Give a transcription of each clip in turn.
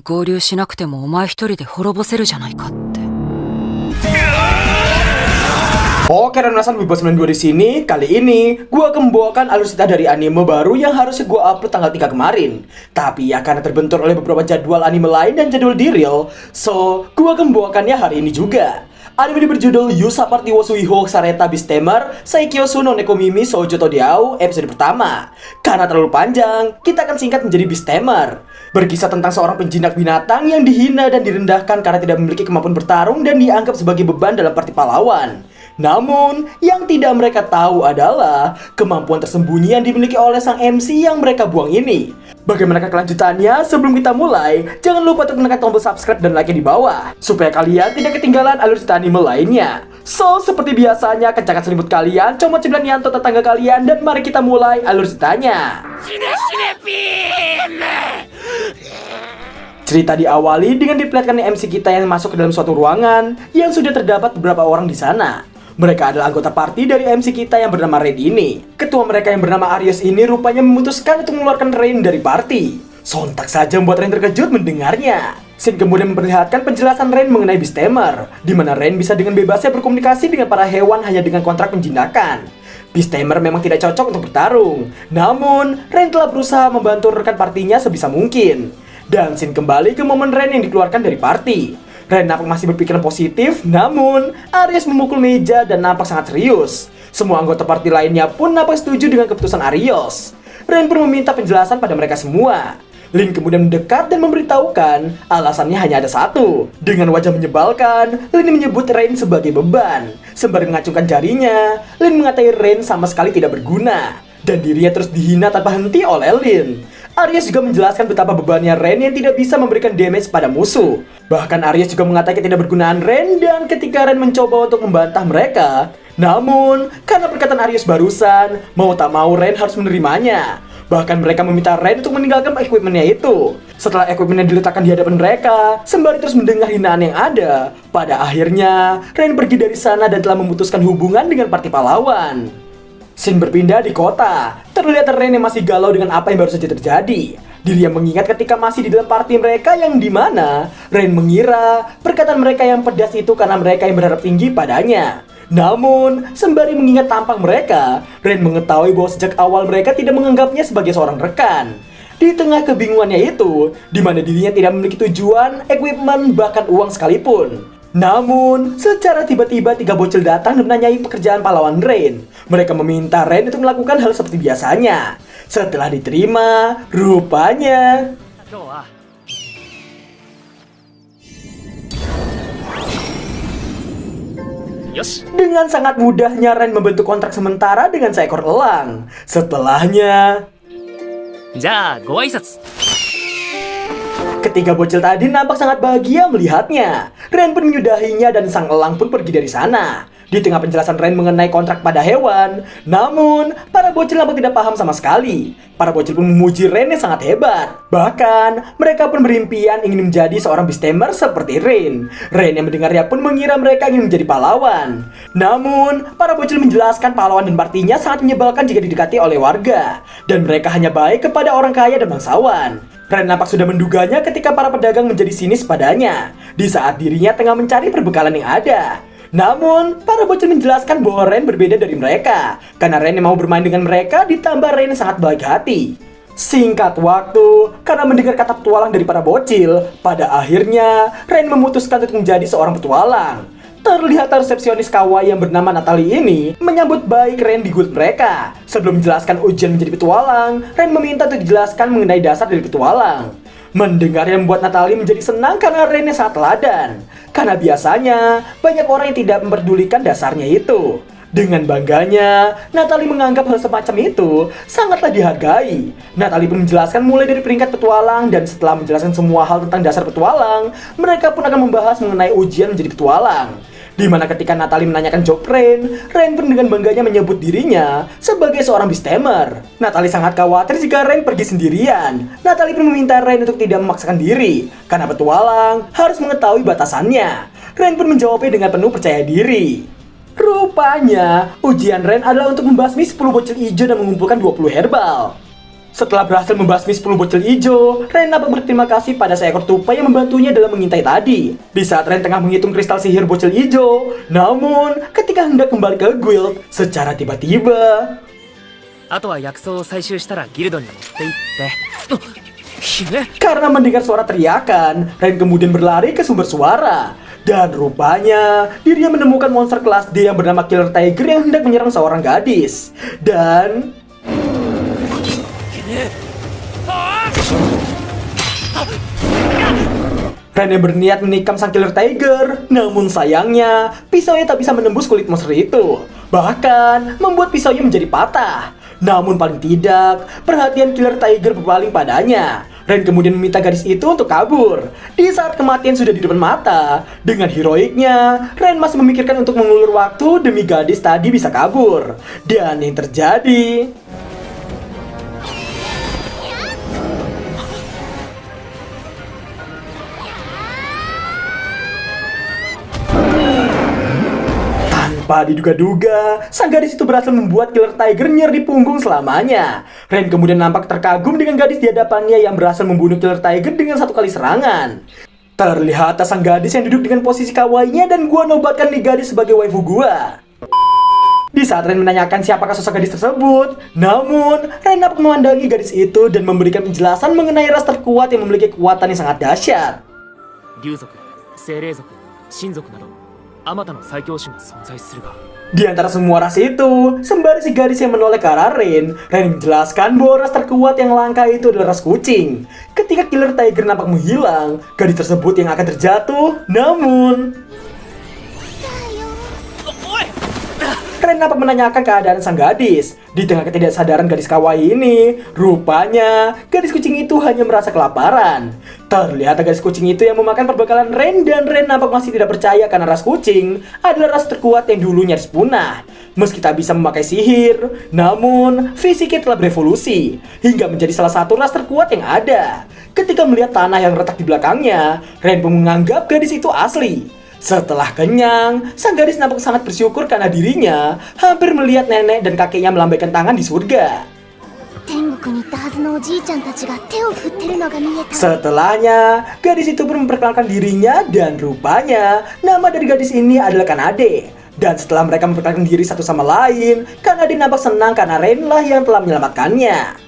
合流しなくてもお前一人で滅ぼせるじゃないかって。 Oke, Renasan Bebas 92 di sini. Kali ini gua akan membawakan alur cerita dari anime baru yang harusnya gua upload tanggal 3 kemarin. Tapi ya karena terbentur oleh beberapa jadwal anime lain dan jadwal di real, so gua akan membawakannya hari ini juga. Anime ini berjudul Yusa Party wo Suiho Sareta Beastamer Saikyosu no Nekomimi Shoujo to Diao episode pertama. Karena terlalu panjang, kita akan singkat menjadi Beastamer. Berkisah tentang seorang penjinak binatang yang dihina dan direndahkan karena tidak memiliki kemampuan bertarung dan dianggap sebagai beban dalam parti pahlawan. Namun, yang tidak mereka tahu adalah kemampuan tersembunyi yang dimiliki oleh sang MC yang mereka buang ini. Bagaimana kelanjutannya? Sebelum kita mulai, jangan lupa untuk menekan tombol subscribe dan like di bawah supaya kalian tidak ketinggalan alur cerita anime lainnya. So, seperti biasanya, kencangkan selimut kalian, comot cembelan Yanto tetangga kalian, dan mari kita mulai alur ceritanya. Cerita diawali dengan diperlihatkan MC kita yang masuk ke dalam suatu ruangan yang sudah terdapat beberapa orang di sana. Mereka adalah anggota party dari MC kita yang bernama Rain ini. Ketua mereka yang bernama Aries ini rupanya memutuskan untuk mengeluarkan Rain dari party. Sontak saja membuat Rain terkejut mendengarnya. Scene kemudian memperlihatkan penjelasan Rain mengenai Beastamer, di mana Rain bisa dengan bebasnya berkomunikasi dengan para hewan hanya dengan kontrak penjinakan. Beastamer memang tidak cocok untuk bertarung. Namun, Rain telah berusaha membantu rekan partinya sebisa mungkin. Dan scene kembali ke momen Rain yang dikeluarkan dari party. Rain nampak masih berpikiran positif, namun Aries memukul meja dan nampak sangat serius. Semua anggota party lainnya pun nampak setuju dengan keputusan Aries. Rain pun meminta penjelasan pada mereka semua. Lin kemudian mendekat dan memberitahukan alasannya hanya ada satu. Dengan wajah menyebalkan, Lin menyebut Rain sebagai beban. Sembari mengacungkan jarinya, Lin mengatai Rain sama sekali tidak berguna. Dan dirinya terus dihina tanpa henti oleh Lin. Aries juga menjelaskan betapa bebannya Rain yang tidak bisa memberikan damage pada musuh. Bahkan Aries juga mengatakan ketidakbergunaan Rain dan ketika Rain mencoba untuk membantah mereka. Namun, karena perkataan Aries barusan, mau tak mau Rain harus menerimanya. Bahkan mereka meminta Rain untuk meninggalkan equipmentnya itu. Setelah equipmentnya diletakkan di hadapan mereka, sembari terus mendengar hinaan yang ada, pada akhirnya Rain pergi dari sana dan telah memutuskan hubungan dengan parti pahlawan. Scene berpindah di kota. Terlihat Rain yang masih galau dengan apa yang baru saja terjadi. Dirinya mengingat ketika masih di dalam party mereka yang dimana Rain mengira perkataan mereka yang pedas itu karena mereka yang berharap tinggi padanya. Namun, sembari mengingat tampang mereka, Rain mengetahui bahwa sejak awal mereka tidak menganggapnya sebagai seorang rekan. Di tengah kebingungannya itu, di mana dirinya tidak memiliki tujuan, equipment, bahkan uang sekalipun. Namun, secara tiba-tiba 3 bocil datang dan menanyai pekerjaan pahlawan Rain. Mereka meminta Rain untuk melakukan hal seperti biasanya. Setelah diterima, rupanya dengan sangat mudahnya Rain membentuk kontrak sementara dengan seekor elang. Setelahnya, ketiga bocil tadi nampak sangat bahagia melihatnya. Rain pun menyudahinya dan sang elang pun pergi dari sana. Di tengah penjelasan Rain mengenai kontrak pada hewan, namun para bocil nampak tidak paham sama sekali. Para bocil pun memuji Rain yang sangat hebat. Bahkan mereka pun berimpian ingin menjadi seorang Beastamer seperti Rain. Rain yang mendengarnya pun mengira mereka ingin menjadi pahlawan. Namun para bocil menjelaskan pahlawan dan partinya sangat menyebalkan jika didekati oleh warga. Dan mereka hanya baik kepada orang kaya dan bangsawan. Rain nampak sudah menduganya ketika para pedagang menjadi sinis padanya di saat dirinya tengah mencari perbekalan yang ada. Namun, para bocil menjelaskan bahwa Rain berbeda dari mereka karena Rain yang mau bermain dengan mereka ditambah Rain yang sangat baik hati. Singkat waktu, karena mendengar kata petualang dari para bocil, pada akhirnya Rain memutuskan untuk menjadi seorang petualang. Terlihat resepsionis kawaii yang bernama Natalie ini menyambut baik Rain di guild mereka. Sebelum menjelaskan ujian menjadi petualang, Rain meminta untuk dijelaskan mengenai dasar dari petualang. Mendengar yang membuat Natalie menjadi senang karena Rain yang sangat teladan. Karena biasanya banyak orang yang tidak memperdulikan dasarnya itu. Dengan bangganya, Natalie menganggap hal semacam itu sangatlah dihargai. Natalie pun menjelaskan mulai dari peringkat petualang dan setelah menjelaskan semua hal tentang dasar petualang, mereka pun akan membahas mengenai ujian menjadi petualang. Di mana ketika Natalie menanyakan job Rain, Rain pun dengan bangganya menyebut dirinya sebagai seorang Beastamer. Natalie sangat khawatir jika Rain pergi sendirian. Natalie pun meminta Rain untuk tidak memaksakan diri, karena petualang harus mengetahui batasannya. Rain pun menjawabnya dengan penuh percaya diri. Rupanya, ujian Rain adalah untuk membasmi 10 bocil hijau dan mengumpulkan 20 herbal. Setelah berhasil membasmi 10 bocil hijau, Ren nampak berterima kasih pada seekor tupai yang membantunya dalam mengintai tadi. Di saat Ren tengah menghitung kristal sihir bocil hijau, namun ketika hendak kembali ke guild, secara tiba-tiba あとは薬草を採集したらギルドに持って行って姫 karena mendengar suara teriakan, Ren kemudian berlari ke sumber suara. Dan rupanya, dirinya menemukan monster kelas D yang bernama Killer Tiger yang hendak menyerang seorang gadis. Dan Ren yang berniat menikam sang Killer Tiger, namun sayangnya pisaunya tak bisa menembus kulit monster itu, bahkan membuat pisaunya menjadi patah. Namun paling tidak, perhatian Killer Tiger berpaling padanya. Ren kemudian meminta gadis itu untuk kabur. Di saat kematian sudah di depan mata, dengan heroiknya, Ren masih memikirkan untuk mengulur waktu demi gadis tadi bisa kabur. Dan yang terjadi, tanpa diduga-duga, sang gadis itu berhasil membuat Killer Tiger nyeri di punggung selamanya. Ren kemudian nampak terkagum dengan gadis di hadapannya yang berhasil membunuh Killer Tiger dengan satu kali serangan. Terlihat sang gadis yang duduk dengan posisi kawainya dan gua nobatkan nih gadis sebagai waifu gua. Di saat Ren menanyakan siapakah sosok gadis tersebut, namun Ren nampak memandangi gadis itu dan memberikan penjelasan mengenai ras terkuat yang memiliki kekuatan yang sangat dahsyat. 竜族、精霊族、神族などあまたの最強種が存在するが Di antara semua ras itu, sembari si gadis yang menoleh ke arah Ren menjelaskan bahwa ras terkuat yang langka itu adalah ras kucing. Ketika Killer Tiger nampak menghilang, gadis tersebut yang akan terjatuh, namun Ren nampak menanyakan keadaan sang gadis. Di tengah ketidaksadaran gadis kawaii ini, rupanya gadis kucing itu hanya merasa kelaparan. Terlihat gadis kucing itu yang memakan perbekalan Ren, dan Ren nampak masih tidak percaya karena ras kucing adalah ras terkuat yang dulu nyaris punah. Meski tak bisa memakai sihir, namun fisiknya telah berevolusi hingga menjadi salah satu ras terkuat yang ada. Ketika melihat tanah yang retak di belakangnya, Ren pun menganggap gadis itu asli. Setelah kenyang, sang gadis nampak sangat bersyukur karena dirinya hampir melihat nenek dan kakeknya melambaikan tangan di surga. Setelahnya, gadis itu pun memperkenalkan dirinya dan rupanya nama dari gadis ini adalah Kanade. Dan setelah mereka memperkenalkan diri satu sama lain, Kanade nampak senang karena Ren lah yang telah menyelamatkannya.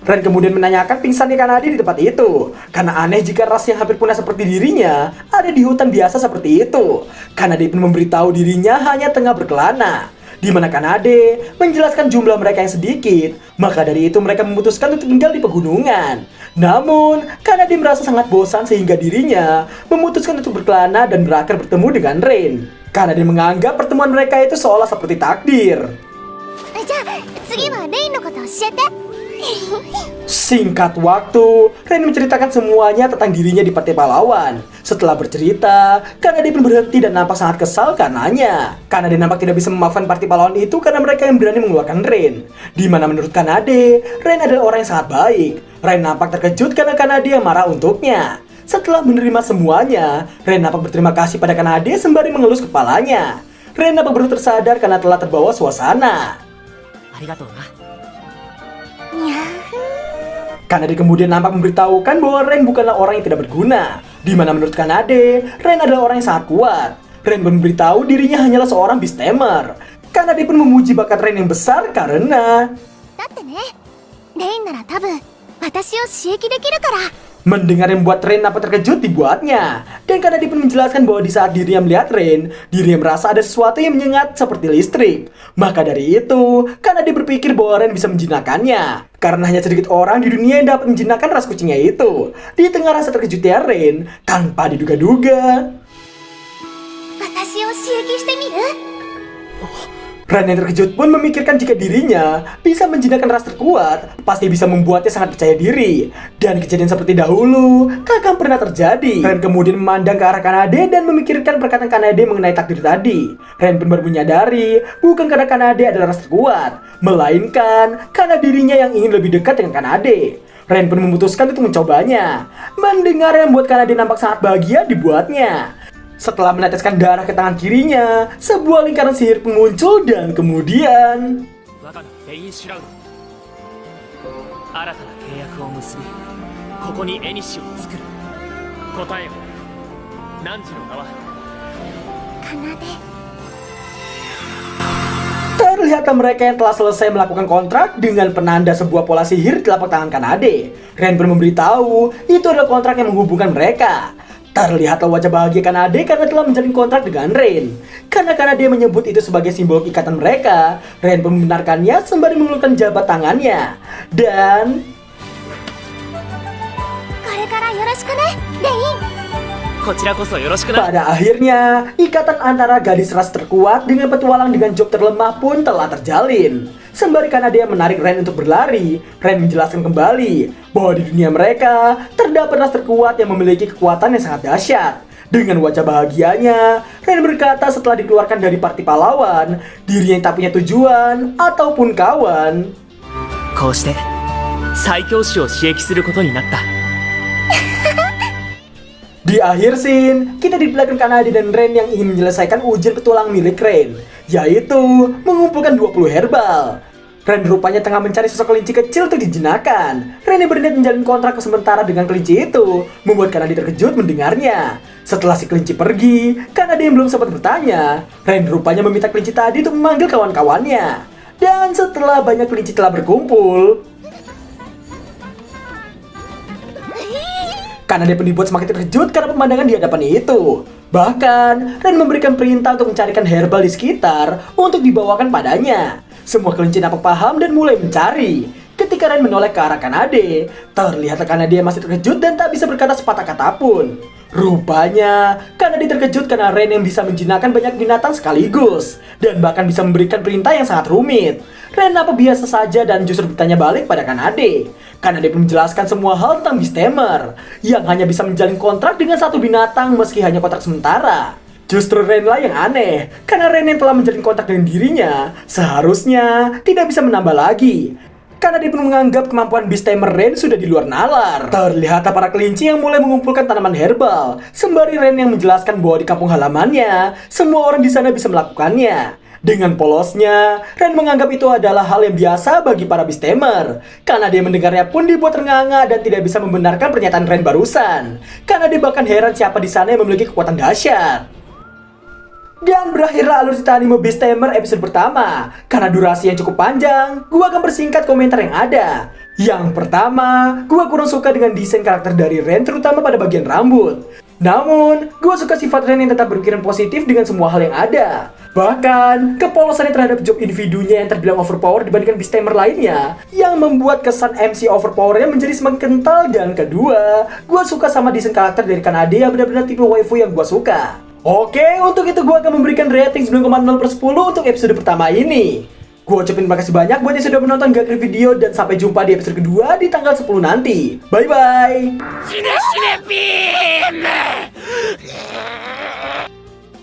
Ren kemudian menanyakan pingsannya Kanade di tempat itu. Karena aneh jika ras yang hampir punah seperti dirinya ada di hutan biasa seperti itu. Kanade pun memberitahu dirinya hanya tengah berkelana, di mana Kanade menjelaskan jumlah mereka yang sedikit. Maka dari itu mereka memutuskan untuk tinggal di pegunungan. Namun, Kanade merasa sangat bosan sehingga dirinya memutuskan untuk berkelana dan berakhir bertemu dengan Ren. Kanade menganggap pertemuan mereka itu seolah seperti takdir. Singkat waktu, Ren menceritakan semuanya tentang dirinya di Partai Pahlawan. Setelah bercerita, Kanade pun berhenti dan nampak sangat kesal karenanya. Kanade nampak tidak bisa memaafkan Partai Pahlawan itu karena mereka yang berani mengeluarkan Ren. Di mana menurut Kanade, Ren adalah orang yang sangat baik. Ren nampak terkejut karena Kanade yang marah untuknya. Setelah menerima semuanya, Ren nampak berterima kasih pada Kanade sembari mengelus kepalanya. Ren nampak baru tersadar karena telah terbawa suasana. ありがとうな Kanade kemudian nampak memberitahukan bahwa Ren bukanlah orang yang tidak berguna. Di mana menurut Kanade, Ren adalah orang yang sangat kuat. Ren pun memberitahu dirinya hanyalah seorang beastamer. Kanade pun memuji bakat Ren yang besar karena mendengar yang membuat Ren nampak terkejut dibuatnya. Dan Kanade pun menjelaskan bahwa di saat dirinya melihat Ren, dirinya merasa ada sesuatu yang menyengat seperti listrik. Maka dari itu, Kanade berpikir bahwa Ren bisa menjinakkannya. Karena hanya sedikit orang di dunia yang dapat menjinakkan ras kucingnya itu. Di tengah rasa terkejutnya Ren, tanpa diduga-duga, Ren yang terkejut pun memikirkan jika dirinya bisa menjinakkan ras terkuat, pasti bisa membuatnya sangat percaya diri. Dan kejadian seperti dahulu, kakak pernah terjadi. Ren kemudian memandang ke arah Kanade dan memikirkan perkataan Kanade mengenai takdir tadi. Ren pun baru menyadari, bukan karena Kanade adalah ras terkuat, melainkan karena dirinya yang ingin lebih dekat dengan Kanade. Ren pun memutuskan untuk mencobanya. Mendengar yang membuat Kanade nampak sangat bahagia dibuatnya. Setelah meneteskan darah ke tangan kirinya, sebuah lingkaran sihir pun muncul dan kemudian 我が名フェインシュラウド新たな契約を結びここにエニシを作る答えよ汝の名は terlihat mereka yang telah selesai melakukan kontrak dengan penanda sebuah pola sihir di telapak tangan Kanade. Ren pun memberitahu itu adalah kontrak yang menghubungkan mereka. Terlihatlah wajah bahagia Kanade karena telah menjalin kontrak dengan Ren. Karena Kanade menyebut itu sebagai simbol ikatan mereka, Ren pun membenarkannya sembari mengelukkan jabat tangannya. Dan これからよろしくねレイン こちらこそよろしくな pada akhirnya, ikatan antara gadis ras terkuat dengan petualang dengan job terlemah pun telah terjalin. Sembari Kanade menarik Ren untuk berlari, Ren menjelaskan kembali bahwa di dunia mereka terdapat ras terkuat yang memiliki kekuatan yang sangat dahsyat. Dengan wajah bahagianya, Ren berkata setelah dikeluarkan dari parti pahlawan, dirinya yang tak punya tujuan ataupun kawan. こうして最強士を刺激することになった Di akhir scene, kita diperlihatkan Kanade dan Ren yang ingin menyelesaikan ujian petualang milik Ren, yaitu mengumpulkan 20 herbal. Ren rupanya tengah mencari sosok kelinci kecil untuk dijinakkan. Ren yang berniat menjalin kontrak sementara dengan kelinci itu, membuat Kanade terkejut mendengarnya. Setelah si kelinci pergi, Kanade yang belum sempat bertanya, Ren rupanya meminta kelinci tadi untuk memanggil kawan-kawannya. Dan setelah banyak kelinci telah berkumpul, Kanade pun dibuat semakin terkejut karena pemandangan di hadapannya itu. Bahkan, Ren memberikan perintah untuk mencarikan herbal di sekitar untuk dibawakan padanya. Semua kelinci dapat paham dan mulai mencari. Ketika Ren menoleh ke arah Kanade, terlihat Kanade masih terkejut dan tak bisa berkata sepatah kata pun. Rupanya, Kanade terkejut karena Ren yang bisa menjinakkan banyak binatang sekaligus, dan bahkan bisa memberikan perintah yang sangat rumit. Ren apa biasa saja dan justru bertanya balik pada Kanade. Kanade pun menjelaskan semua hal tentang Beastamer, yang hanya bisa menjalin kontrak dengan satu binatang meski hanya kontrak sementara. Justru Ren lah yang aneh, karena Ren yang telah menjalin kontrak dengan dirinya, seharusnya tidak bisa menambah lagi. Kanade pun menganggap kemampuan Beastamer Ren sudah di luar nalar. Terlihat para kelinci yang mulai mengumpulkan tanaman herbal, sembari Ren yang menjelaskan bahwa di kampung halamannya, semua orang di sana bisa melakukannya. Dengan polosnya, Ren menganggap itu adalah hal yang biasa bagi para Beastamer. Kanade mendengarnya pun dibuat ternganga dan tidak bisa membenarkan pernyataan Ren barusan. Kanade bahkan heran siapa di sana yang memiliki kekuatan dahsyat. Dan berakhirlah alur cerita anime Beastamer episode pertama. Karena durasi yang cukup panjang, gua akan persingkat komentar yang ada. Yang pertama, gua kurang suka dengan desain karakter dari Ren, terutama pada bagian rambut. Namun, gua suka sifat Ren yang tetap berpikiran positif dengan semua hal yang ada. Bahkan, kepolosannya terhadap job individunya yang terbilang overpower dibandingkan Beastamer lainnya, yang membuat kesan MC overpowernya menjadi semakin kental. Dan kedua, gua suka sama desain karakter dari Kanade yang benar-benar tipe waifu yang gua suka. Oke, untuk itu gue akan memberikan rating 9,0/10 untuk episode pertama ini. Gue ucapin makasih banyak buat yang sudah menonton Gakri Video dan sampai jumpa di episode kedua di tanggal 10 nanti. Bye-bye!